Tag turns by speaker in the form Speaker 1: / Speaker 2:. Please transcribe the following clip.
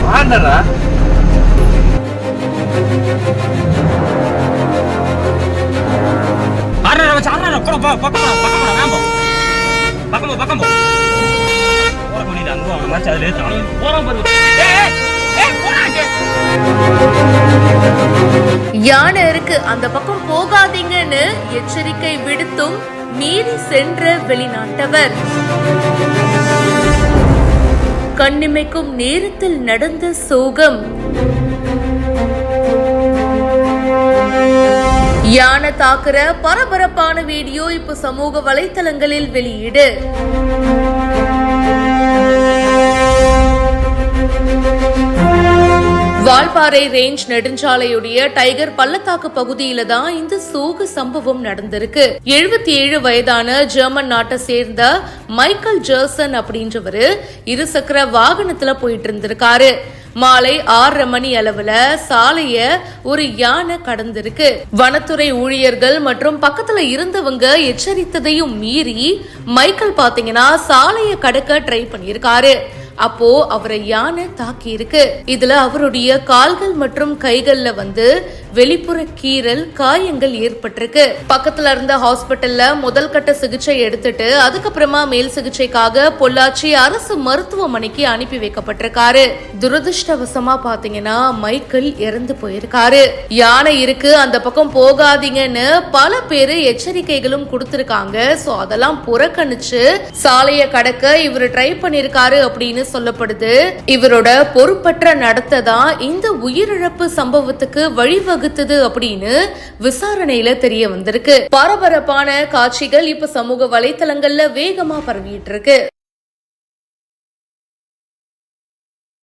Speaker 1: வாண்டரா ஆறற வச்சு ஆறற பக்கம் போற முடியல அங்க அவன மாதிரி அதுல ஏத்து போறோம் பாரு.
Speaker 2: யானை இருக்கு அந்த பக்கம் போகாதீங்கன்னு எச்சரிக்கை விடுத்தும் மீறி சென்ற வெளிநாட்டவர். கண்ணிமைக்கும் நேரத்தில் நடந்த சோகம். யானை தாக்குற பரபரப்பான வீடியோ இப்ப சமூக வலைத்தளங்களில் வெளியீடு. வால்பாறை ரேஞ்ச் நெடுஞ்சாலையுடைய டைகர் பள்ளத்தாக்கு பகுதியில தான் இந்த சோக சம்பவம் நடந்திருக்கு. 77 வயதான ஜெர்மன் நாட்டை சேர்ந்த மைக்கேல் ஜெர்சன் அப்படின்றவரு இருசக்கர வாகனத்துல போயிட்டு இருந்திருக்காரு. மாலை 6:30 மணி அளவுல சாலைய ஒரு யானை கடந்திருக்கு. வனத்துறை ஊழியர்கள் மற்றும் பக்கத்துல இருந்தவங்க எச்சரித்ததையும் மீறி மைக்கேல் பாத்தீங்கன்னா சாலைய கடக்க ட்ரை பண்ணிருக்காரு. அப்போ அவரை யானை தாக்கி இருக்கு. இதுல அவருடைய கால்கள் மற்றும் கைகள்ல வெளிப்புற கீறல் காயங்கள் ஏற்பட்டிருக்கு. பக்கத்துல இருந்த ஹாஸ்பிட்டல்ல முதல் கட்ட சிகிச்சை எடுத்துட்டு அதுக்கப்புறமா மேல் சிகிச்சைக்காக பொள்ளாச்சி அரசு மருத்துவமனைக்கு அனுப்பி வைக்கப்பட்டிருக்காரு. துரதிருஷ்டவசமா பாத்தீங்கன்னா மைக்கேல் இறந்து போயிருக்காரு. யானை இருக்கு அந்த பக்கம் போகாதீங்கன்னு பல பேரு எச்சரிக்கைகளும் கொடுத்திருக்காங்க. சோ அதெல்லாம் புறக்கணிச்சு சாலைய கடக்க இவரு ட்ரை பண்ணிருக்காரு அப்படின்னு சொல்லப்படுது. இவரோட பொறுப்பற்ற நடத்தை தான் இந்த உயிரிழப்பு சம்பவத்துக்கு வழிவகுத்தது அப்படின்னு விசாரணையில தெரிய வந்திருக்கு. பரபரப்பான காட்சிகள் இப்ப சமூக வலைத்தளங்கள்ல வேகமா பரவிட்டு இருக்கு.